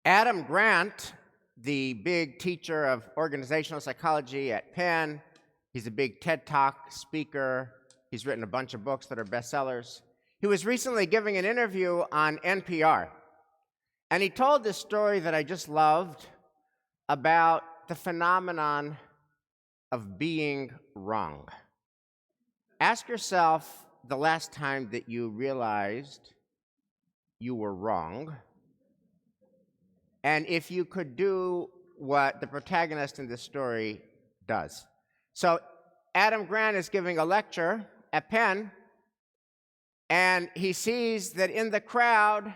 Adam Grant, the big teacher of organizational psychology at Penn, he's a big TED Talk speaker. He's written a bunch of books that are bestsellers. He was recently giving an interview on NPR, and he told this story that I just loved about the phenomenon of being wrong. Ask yourself the last time that you realized you were wrong, and if you could do what the protagonist in this story does. So Adam Grant is giving a lecture at Penn, and he sees that in the crowd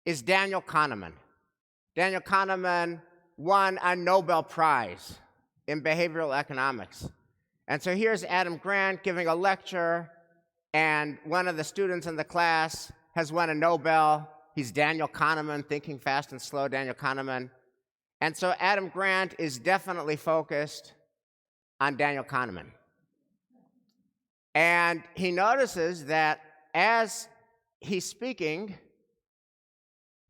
is Daniel Kahneman. Daniel Kahneman won a Nobel Prize in behavioral economics. And so here's Adam Grant giving a lecture, and one of the students in the class has won a Nobel. He's Daniel Kahneman, thinking fast and slow, Daniel Kahneman. And so Adam Grant is definitely focused on Daniel Kahneman. And he notices that as he's speaking,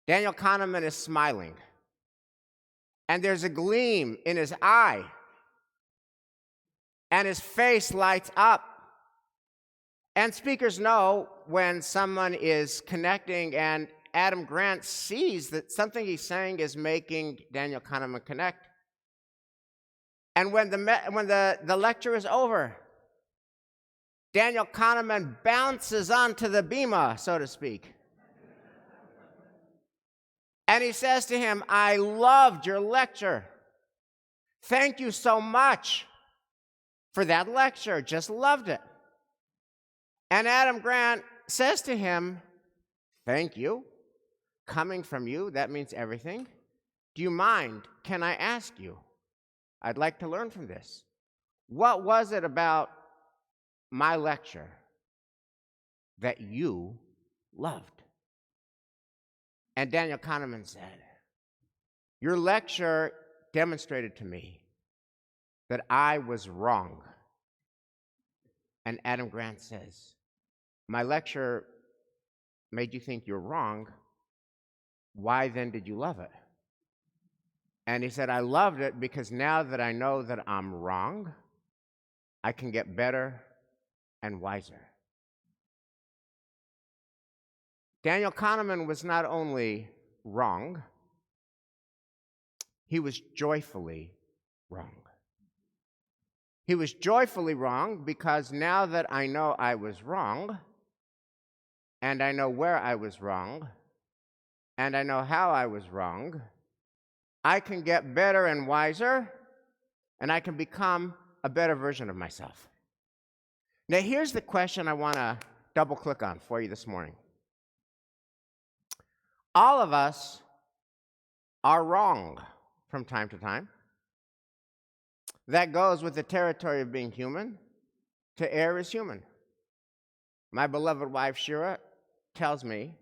Daniel Kahneman is smiling. And there's a gleam in his eye. And his face lights up. And speakers know when someone is connecting, and Adam Grant sees that something he's saying is making Daniel Kahneman connect. And when the lecture is over, Daniel Kahneman bounces onto the bema, so to speak. And he says to him, "I loved your lecture. Thank you so much for that lecture. Just loved it." And Adam Grant says to him, "Thank you. Coming from you, that means everything. Do you mind? Can I ask you? I'd like to learn from this. What was it about my lecture that you loved?" And Daniel Kahneman said, "Your lecture demonstrated to me that I was wrong." And Adam Grant says, "My lecture made you think you're wrong. Why then did you love it?" And he said, "I loved it because now that I know that I'm wrong, I can get better and wiser." Daniel Kahneman was not only wrong, he was joyfully wrong. He was joyfully wrong because now that I know I was wrong, and I know where I was wrong, and I know how I was wrong, I can get better and wiser, and I can become a better version of myself. Now, here's the question I want to double-click on for you this morning. All of us are wrong from time to time. That goes with the territory of being human. To err is human. My beloved wife, Shira, tells me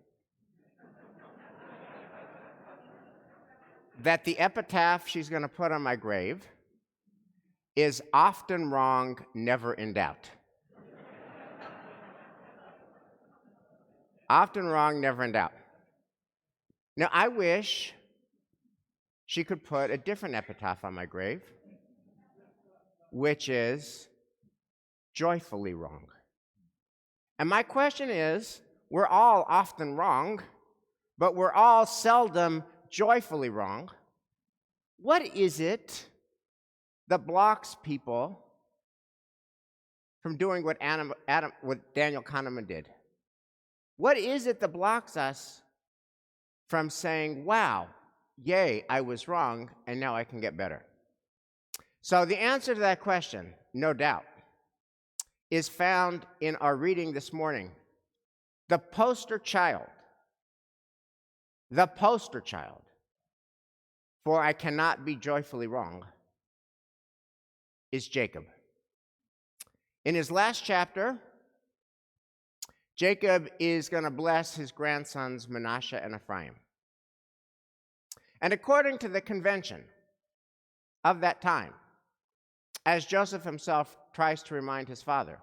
that the epitaph she's going to put on my grave is "Often wrong, never in doubt." Often wrong, never in doubt. Now, I wish she could put a different epitaph on my grave, which is "Joyfully wrong." And my question is, we're all often wrong, but we're all seldom joyfully wrong. What is it that blocks people from doing what Daniel Kahneman did? What is it that blocks us from saying, "Wow, yay, I was wrong, and now I can get better"? So the answer to that question, no doubt, is found in our reading this morning. The poster child for "I cannot be joyfully wrong" is Jacob. In his last chapter, Jacob is going to bless his grandsons Manasseh and Ephraim. And according to the convention of that time, as Joseph himself tries to remind his father,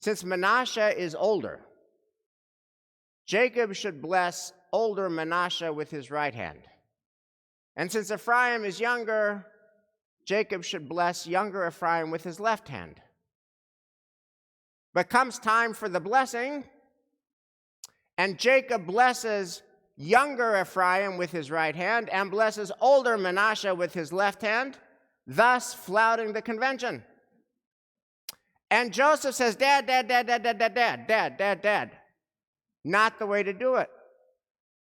since Manasseh is older, Jacob should bless older Manasseh with his right hand. And since Ephraim is younger, Jacob should bless younger Ephraim with his left hand. But comes time for the blessing, and Jacob blesses younger Ephraim with his right hand and blesses older Manasseh with his left hand, thus flouting the convention. And Joseph says, Dad, Dad, Dad, Dad, Dad, Dad, Dad, Dad, Dad, Dad. Not the way to do it.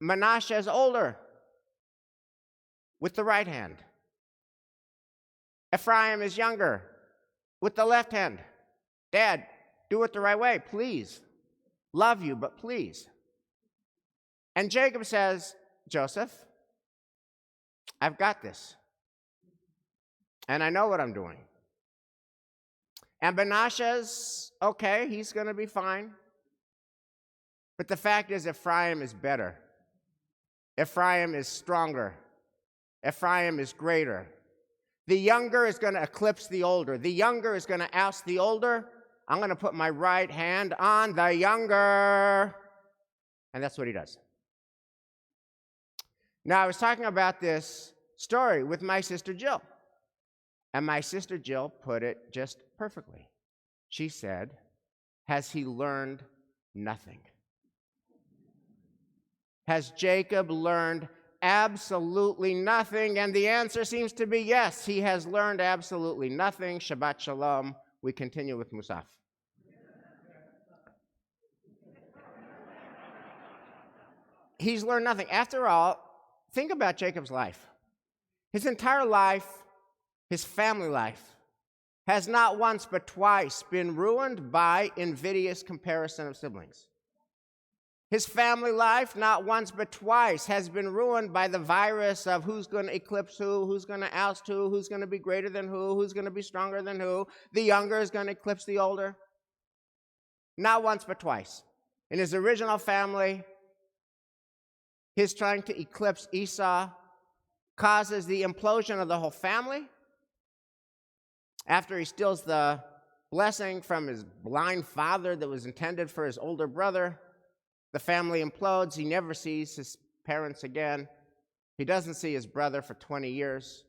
Manasseh is older with the right hand. Ephraim is younger with the left hand. Dad, do it the right way, please. Love you, but please. And Jacob says, Joseph, I've got this. And I know what I'm doing. And Manasseh's okay, he's going to be fine. But the fact is, Ephraim is better. Ephraim is stronger. Ephraim is greater. The younger is going to eclipse the older. The younger is going to oust the older. I'm going to put my right hand on the younger. And that's what he does. Now, I was talking about this story with my sister Jill. And my sister Jill put it just perfectly. She said, has he learned nothing? Has Jacob learned absolutely nothing? And the answer seems to be yes, he has learned absolutely nothing. Shabbat shalom. We continue with Musaf. He's learned nothing. After all, think about Jacob's life. His entire life, his family life, has not once but twice been ruined by invidious comparison of siblings. His family life, not once but twice, has been ruined by the virus of who's going to eclipse who's going to oust who's going to be greater than who's going to be stronger than who. The younger is going to eclipse the older. Not once but twice. In his original family, his trying to eclipse Esau causes the implosion of the whole family. After he steals the blessing from his blind father that was intended for his older brother, the family implodes. He never sees his parents again. He doesn't see his brother for 20 years.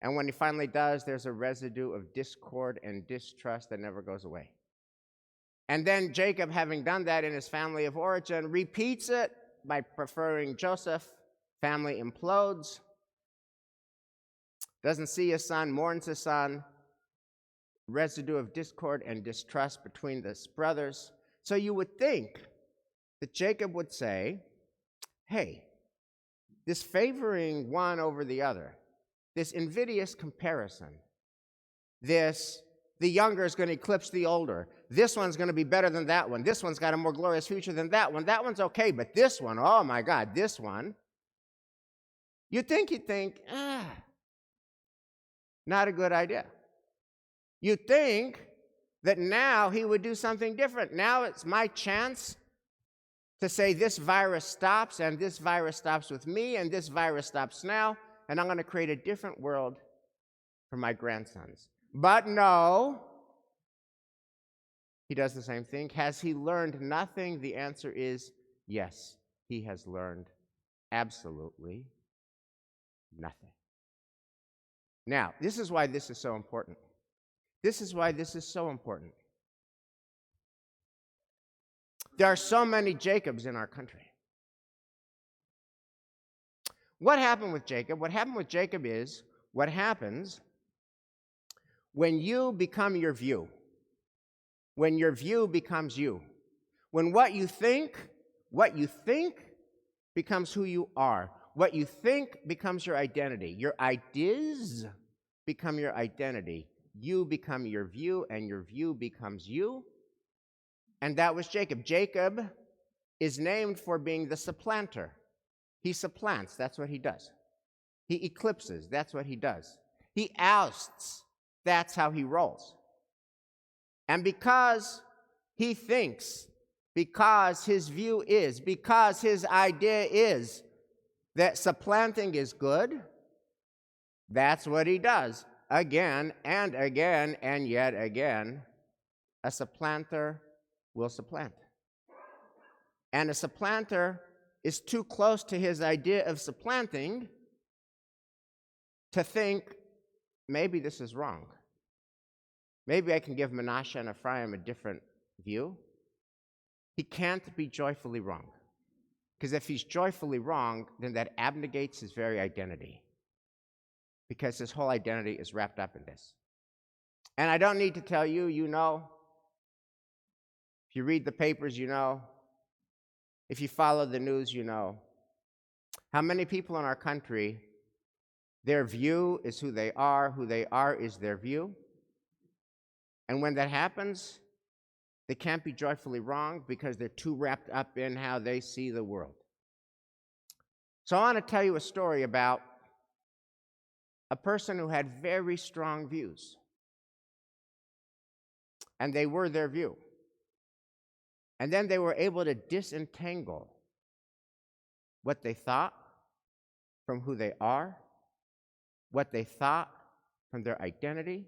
And when he finally does, there's a residue of discord and distrust that never goes away. And then Jacob, having done that in his family of origin, repeats it by preferring Joseph. Family implodes. Doesn't see his son, mourns his son. Residue of discord and distrust between the brothers. So you would think that Jacob would say, hey, this favoring one over the other, this invidious comparison, the younger is going to eclipse the older, this one's going to be better than that one, this one's got a more glorious future than that one's okay, but this one, oh my God, this one, you'd think, not a good idea. You'd think that now he would do something different. Now it's my chance to say this virus stops, and this virus stops with me, and this virus stops now, and I'm going to create a different world for my grandsons. But no, he does the same thing. Has he learned nothing? The answer is yes, he has learned absolutely nothing. Now, this is why this is so important. This is why this is so important. There are so many Jacobs in our country. What happened with Jacob? What happened with Jacob is what happens when you become your view, when your view becomes you, when what you think becomes who you are, what you think becomes your identity, your ideas become your identity, you become your view, and your view becomes you. And that was Jacob. Jacob is named for being the supplanter. He supplants, that's what he does. He eclipses, that's what he does. He ousts, that's how he rolls. And because he thinks, because his view is, because his idea is that supplanting is good, that's what he does. Again and again and yet again, a supplanter will supplant. And a supplanter is too close to his idea of supplanting to think, maybe this is wrong. Maybe I can give Menashe and Ephraim a different view. He can't be joyfully wrong. Because if he's joyfully wrong, then that abnegates his very identity. Because his whole identity is wrapped up in this. And I don't need to tell you, you know. If you read the papers, you know. If you follow the news, you know. How many people in our country, their view is who they are is their view. And when that happens, they can't be joyfully wrong because they're too wrapped up in how they see the world. So I want to tell you a story about a person who had very strong views. And they were their view. And then they were able to disentangle what they thought from who they are, what they thought from their identity,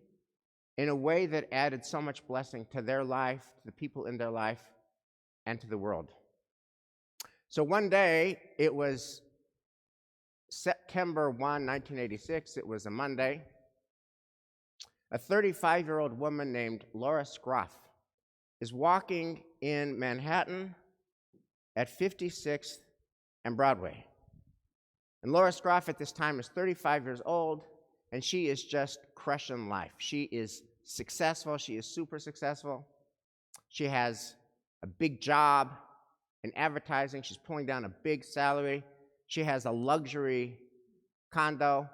in a way that added so much blessing to their life, to the people in their life, and to the world. So one day, it was September 1, 1986, it was a Monday. A 35-year-old woman named Laura Scroff is walking in Manhattan at 56th and Broadway. And Laura Scroff at this time is 35 years old, and she is just crushing life. She is successful. She is super successful. She has a big job in advertising. She's pulling down a big salary. She has a luxury condo.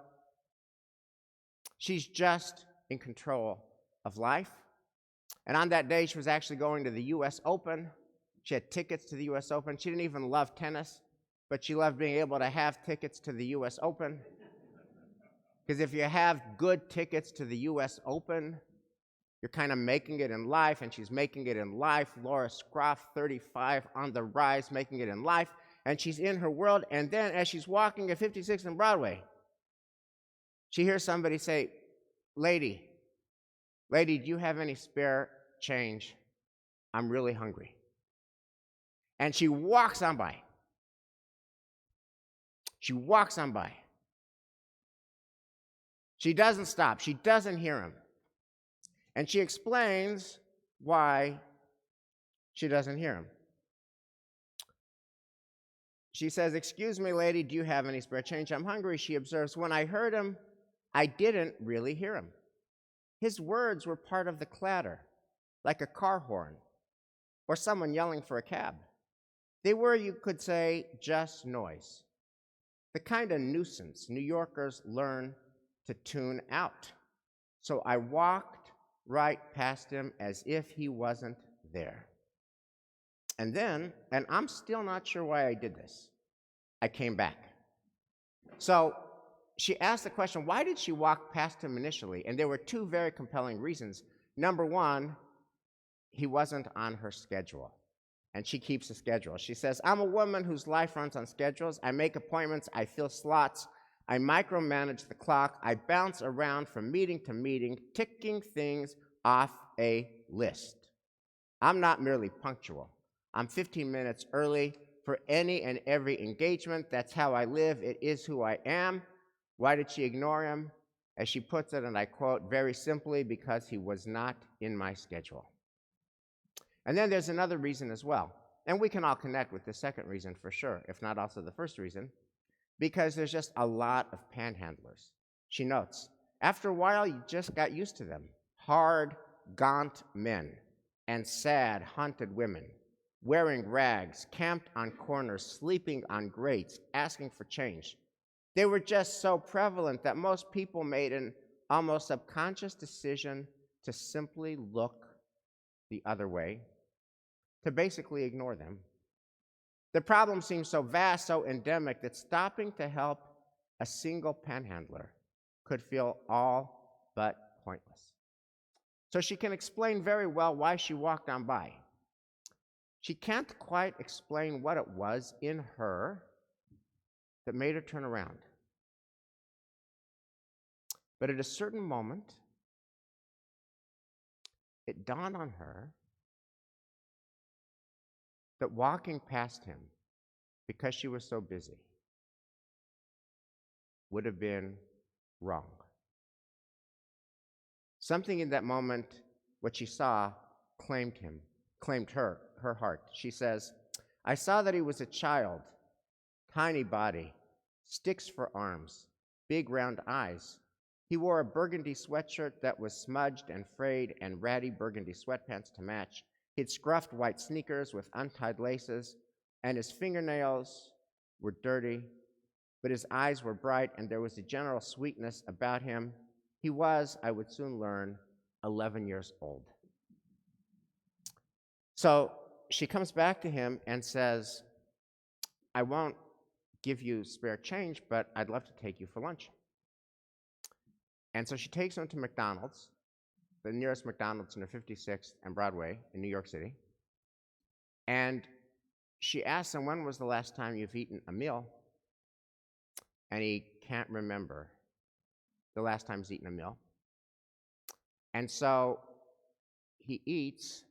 She's just in control of life. And on that day, she was actually going to the U.S. Open. She had tickets to the U.S. Open. She didn't even love tennis, but she loved being able to have tickets to the U.S. Open. Because if you have good tickets to the U.S. Open, you're kind of making it in life, and she's making it in life. Laura Scroff, 35, on the rise, making it in life, and she's in her world. And then as she's walking at 56th and Broadway, she hears somebody say, Lady, do you have any spare change? I'm really hungry. And she walks on by. She walks on by. She doesn't stop. She doesn't hear him. And she explains why she doesn't hear him. She says, excuse me, lady, do you have any spare change? I'm hungry. She observes, when I heard him, I didn't really hear him. His words were part of the clatter, like a car horn or someone yelling for a cab. They were, you could say, just noise, the kind of nuisance New Yorkers learn to tune out. So I walked right past him as if he wasn't there. And then, and I'm still not sure why I did this, I came back. So she asked the question, why did she walk past him initially? And there were two very compelling reasons. Number one, he wasn't on her schedule. And she keeps a schedule. She says, I'm a woman whose life runs on schedules. I make appointments. I fill slots. I micromanage the clock. I bounce around from meeting to meeting, ticking things off a list. I'm not merely punctual. I'm 15 minutes early for any and every engagement. That's how I live. It is who I am. Why did she ignore him? As she puts it, and I quote, very simply, because he was not in my schedule. And then there's another reason as well. And we can all connect with the second reason for sure, if not also the first reason, because there's just a lot of panhandlers. She notes, after a while, you just got used to them. Hard, gaunt men and sad, haunted women, wearing rags, camped on corners, sleeping on grates, asking for change. They were just so prevalent that most people made an almost subconscious decision to simply look the other way, to basically ignore them. The problem seems so vast, so endemic, that stopping to help a single panhandler could feel all but pointless. So she can explain very well why she walked on by. She can't quite explain what it was in her that made her turn around. But at a certain moment, it dawned on her that walking past him because she was so busy, would have been wrong. Something in that moment, what she saw, claimed him, claimed her heart. She says, I saw that he was a child, tiny body, sticks for arms, big round eyes. He wore a burgundy sweatshirt that was smudged and frayed and ratty burgundy sweatpants to match. He'd scruffed white sneakers with untied laces, and his fingernails were dirty, but his eyes were bright, and there was a general sweetness about him. He was, I would soon learn, 11 years old. So she comes back to him and says, I won't give you spare change, but I'd love to take you for lunch. And so she takes him to McDonald's, the nearest McDonald's near 56th and Broadway in New York City. And she asks him, when was the last time you've eaten a meal? And he can't remember the last time he's eaten a meal. And so he eats.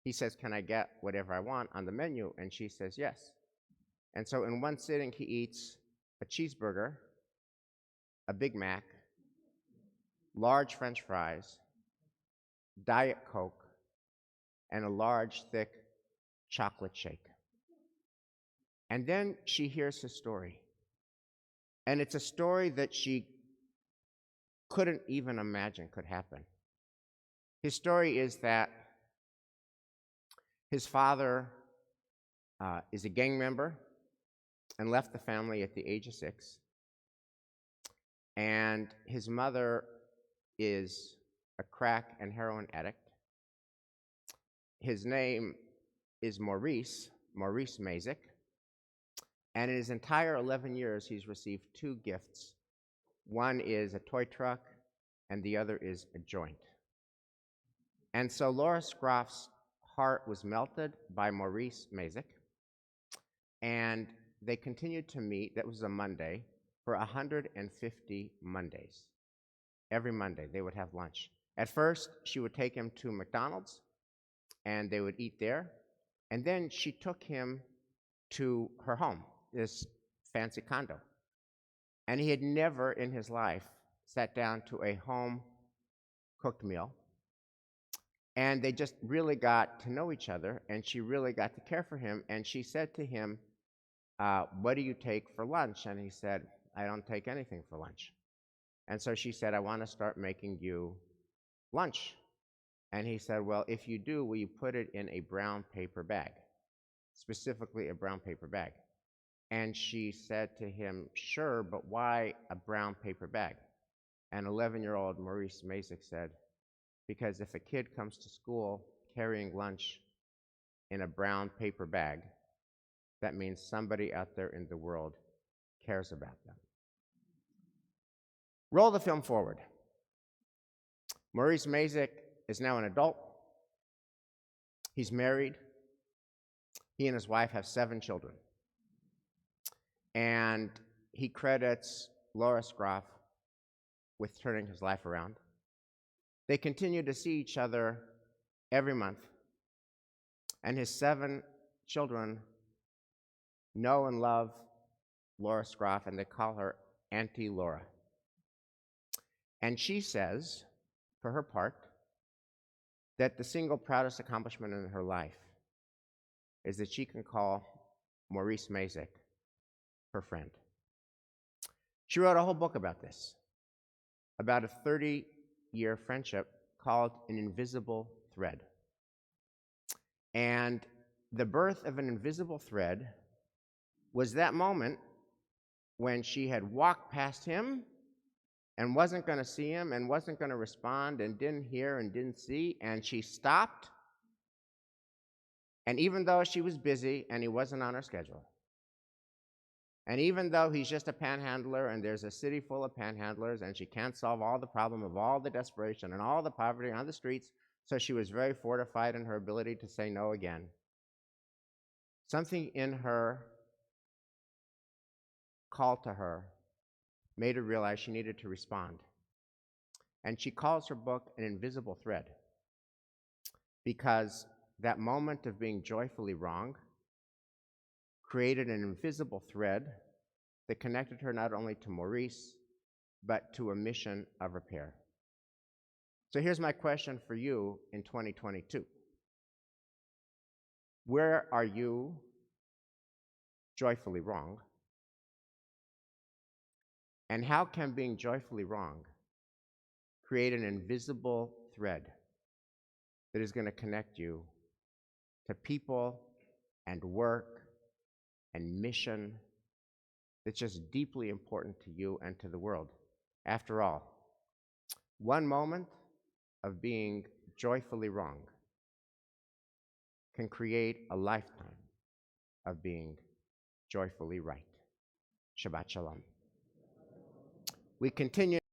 He says, can I get whatever I want on the menu? And she says, yes. And so in one sitting, he eats a cheeseburger, a Big Mac, large French fries, Diet Coke, and a large, thick chocolate shake. And then she hears his story. And it's a story that she couldn't even imagine could happen. His story is that his father is a gang member and left the family at the age of 6. And his mother is a crack and heroin addict. His name is Maurice Mazik. And in his entire 11 years, he's received 2 gifts. One is a toy truck, and the other is a joint. And so Laura Scroff's heart was melted by Maurice Mazik, and they continued to meet. That was a Monday, for 150 Mondays. Every Monday, they would have lunch. At first, she would take him to McDonald's, and they would eat there. And then she took him to her home, this fancy condo. And he had never in his life sat down to a home-cooked meal. And they just really got to know each other, and she really got to care for him. And she said to him, what do you take for lunch? And he said, I don't take anything for lunch. And so she said, I want to start making you lunch. And he said, well, if you do, will you put it in a brown paper bag? Specifically a brown paper bag. And she said to him, sure, but why a brown paper bag? And 11-year-old Maurice Mazik said, because if a kid comes to school carrying lunch in a brown paper bag, that means somebody out there in the world cares about them. Roll the film forward. Maurice Mazik is now an adult. He's married. He and his wife have 7 children. And he credits Laura Scroff with turning his life around. They continue to see each other every month. And his 7 children know and love Laura Scroff, and they call her Auntie Laura. And she says, for her part, that the single proudest accomplishment in her life is that she can call Maurice Mazik her friend. She wrote a whole book about this, about a 30-year friendship called An Invisible Thread. And the birth of An Invisible Thread was that moment when she had walked past him and wasn't going to see him and wasn't going to respond and didn't hear and didn't see, and she stopped. And even though she was busy and he wasn't on her schedule, and even though he's just a panhandler and there's a city full of panhandlers and she can't solve all the problem of all the desperation and all the poverty on the streets, so she was very fortified in her ability to say no again. Something in her called to her made her realize she needed to respond. And she calls her book An Invisible Thread, because that moment of being joyfully wrong created an invisible thread that connected her not only to Maurice, but to a mission of repair. So here's my question for you in 2022. Where are you joyfully wrong? And how can being joyfully wrong create an invisible thread that is going to connect you to people and work and mission that's just deeply important to you and to the world? After all, one moment of being joyfully wrong can create a lifetime of being joyfully right. Shabbat Shalom. We continue.